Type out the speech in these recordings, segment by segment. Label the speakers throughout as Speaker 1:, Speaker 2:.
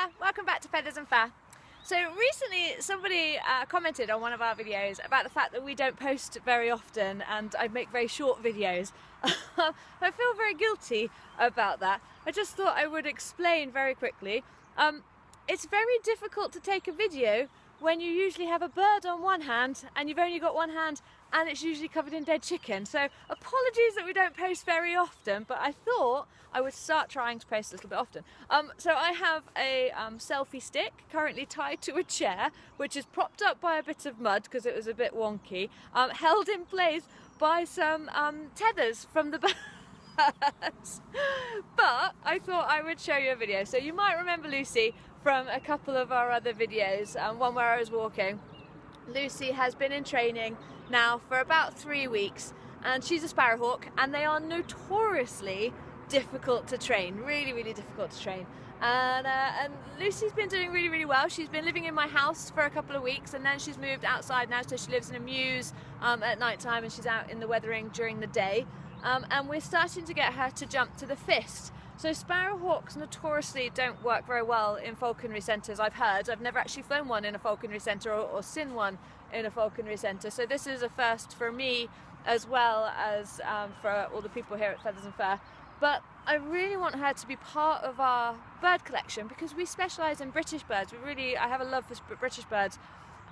Speaker 1: there, welcome back to Feathers and Fur. So recently somebody commented on one of our videos about the fact that we don't post very often and I make very short videos. I feel very guilty about that. I just thought I would explain very quickly. It's very difficult to take a video when you usually have a bird on one hand and you've only got one hand and it's usually covered in dead chicken. So apologies that we don't post very often, but I thought I would start trying to post a little bit often. So I have a selfie stick currently tied to a chair, which is propped up by a bit of mud because it was a bit wonky, held in place by some tethers from the birds. But I thought I would show you a video. So you might remember Lucy from a couple of our other videos, one where I was walking. Lucy has been in training now for about 3 weeks and she's a sparrowhawk, and they are notoriously difficult to train, really difficult to train. And Lucy's been doing really well. She's been living in my house for a couple of weeks and then she's moved outside now, so she lives in a mews at night time and she's out in the weathering during the day. And we're starting to get her to jump to the fist. So sparrowhawks notoriously don't work very well in falconry centres, I've heard. I've never actually flown one in a falconry centre or seen one in a falconry centre. So this is a first for me as well as for all the people here at Feathers and Fur. But I really want her to be part of our bird collection because we specialise in British birds. I have a love for British birds,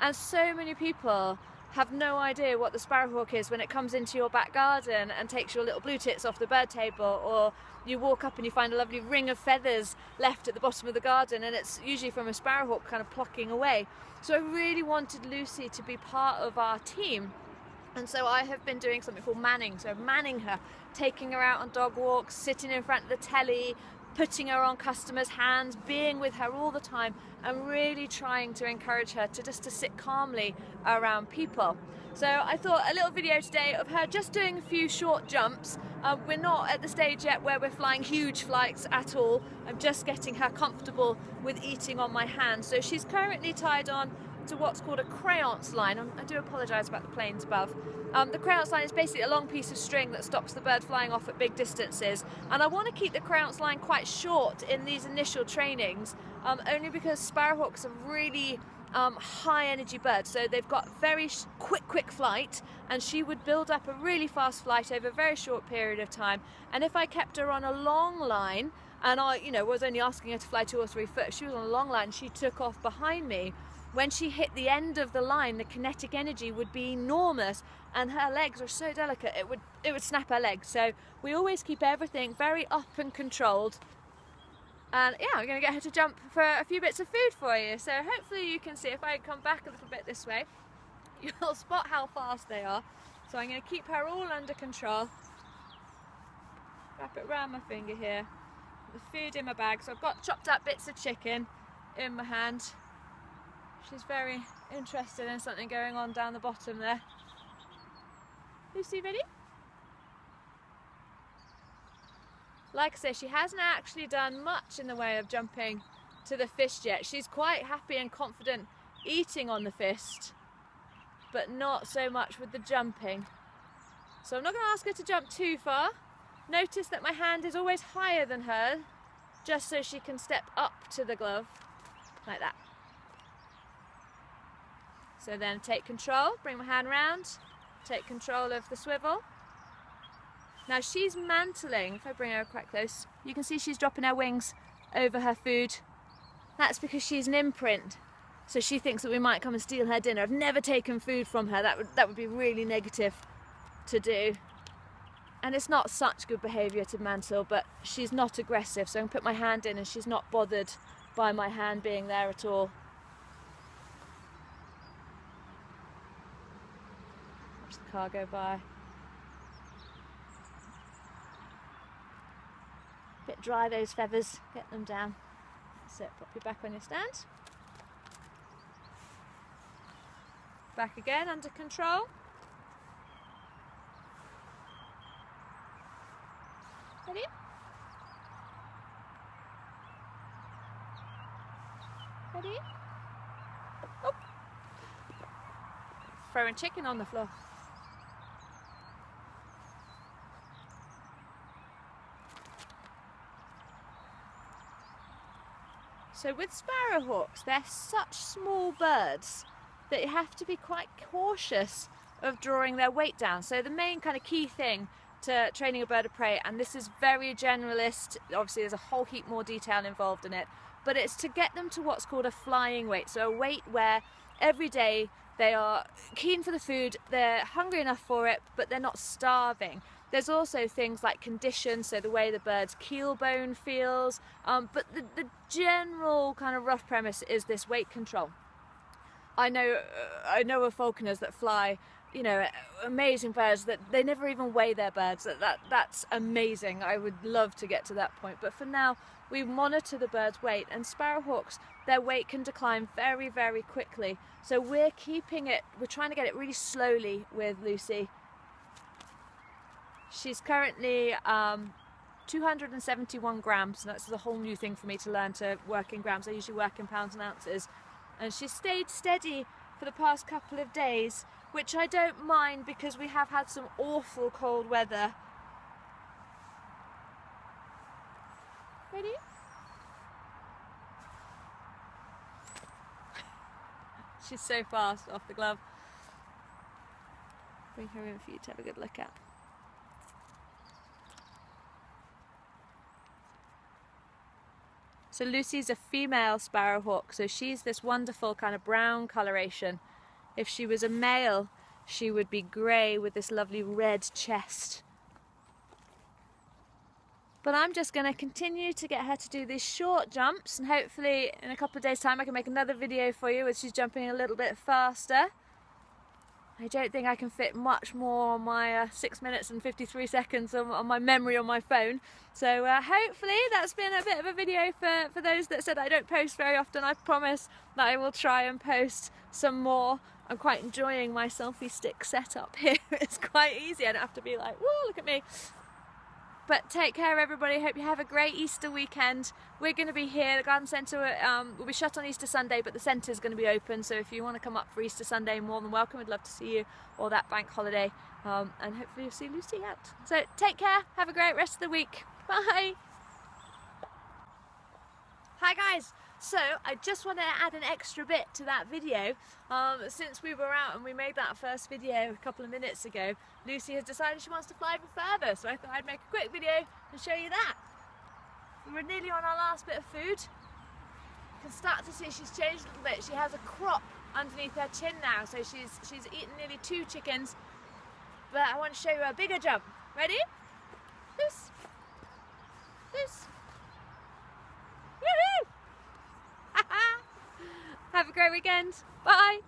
Speaker 1: and so many people have no idea what the sparrowhawk is when it comes into your back garden and takes your little blue tits off the bird table, or you walk up and you find a lovely ring of feathers left at the bottom of the garden and it's usually from a sparrowhawk kind of plucking away. So I really wanted Lucy to be part of our team. And so I have been doing something called manning. So manning her, taking her out on dog walks, sitting in front of the telly, putting her on customers' hands, being with her all the time, and really trying to encourage her to just to sit calmly around people. So I thought a little video today of her just doing a few short jumps. We're not at the stage yet where we're flying huge flights at all. I'm just getting her comfortable with eating on my hand. So she's currently tied on to what's called a crayons line. I do apologise about the planes above. The crayons line is basically a long piece of string that stops the bird flying off at big distances, and I want to keep the crayons line quite short in these initial trainings, only because sparrowhawks are really high energy birds, so they've got very quick flight, and she would build up a really fast flight over a very short period of time. And if I kept her on a long line, and I was only asking her to fly 2 or 3 foot, if she was on a long line, she took off behind me. When she hit the end of the line, the kinetic energy would be enormous, and her legs are so delicate it would snap her legs. So we always keep everything very up and controlled. And yeah, I'm going to get her to jump for a few bits of food for you. So hopefully you can see, if I come back a little bit this way, you'll spot how fast they are. So I'm going to keep her all under control. Wrap it around my finger here. The food in my bag. So I've got chopped up bits of chicken in my hand. She's very interested in something going on down the bottom there. Lucy, ready? Like I say, she hasn't actually done much in the way of jumping to the fist yet. She's quite happy and confident eating on the fist, but not so much with the jumping. So I'm not going to ask her to jump too far. Notice that my hand is always higher than her, just so she can step up to the glove, like that. So then take control, bring my hand round, take control of the swivel. Now she's mantling. If I bring her quite close, you can see she's dropping her wings over her food. That's because she's an imprint. So she thinks that we might come and steal her dinner. I've never taken food from her. That would be really negative to do. And it's not such good behaviour to mantle, but she's not aggressive. So I can put my hand in and she's not bothered by my hand being there at all. Watch the car go by. Bit dry, those feathers, get them down. That's it, pop you back on your stand. Back again, under control. Ready? Ready? Oh! Throwing chicken on the floor. So with sparrowhawks, they're such small birds that you have to be quite cautious of drawing their weight down. So the main kind of key thing to training a bird of prey, and this is very generalist, obviously there's a whole heap more detail involved in it, but it's to get them to what's called a flying weight. So a weight where every day they are keen for the food, they're hungry enough for it, but they're not starving. There's also things like condition, so the way the bird's keel bone feels, but the general kind of rough premise is this weight control. I know of falconers that fly, you know, amazing birds that they never even weigh their birds. That's amazing. I would love to get to that point, but for now we monitor the bird's weight, and sparrowhawks, their weight can decline very, very quickly. So we're trying to get it really slowly with Lucy. She's currently 271 grams, and that's a whole new thing for me to learn to work in grams. I usually work in pounds and ounces, and she's stayed steady for the past couple of days, which I don't mind because we have had some awful cold weather. Ready? She's so fast off the glove. Bring her in for you to have a good look at. So Lucy's a female sparrowhawk, so she's this wonderful kind of brown coloration. If she was a male, she would be grey with this lovely red chest. But I'm just going to continue to get her to do these short jumps, and hopefully in a couple of days' time I can make another video for you as she's jumping a little bit faster. I don't think I can fit much more on my 6 minutes and 53 seconds on my memory on my phone. So hopefully that's been a bit of a video for those that said I don't post very often. I promise that I will try and post some more. I'm quite enjoying my selfie stick setup here. It's quite easy. I don't have to be like, whoa, look at me. But take care, everybody. Hope you have a great Easter weekend. We're going to be here. The garden centre will be shut on Easter Sunday, but the centre is going to be open. So if you want to come up for Easter Sunday, more than welcome. We'd love to see you, or that bank holiday. And hopefully you'll see Lucy out. So take care. Have a great rest of the week. Bye. Hi guys. So I just want to add an extra bit to that video. Since we were out and we made that first video a couple of minutes ago, Lucy has decided she wants to fly even further, so I thought I'd make a quick video and show you that. We're nearly on our last bit of food. You can start to see she's changed a little bit. She has a crop underneath her chin now, so she's eaten nearly 2 chickens. But I want to show you a bigger jump. Ready? Loose. Loose. Woohoo! Have a great weekend. Bye.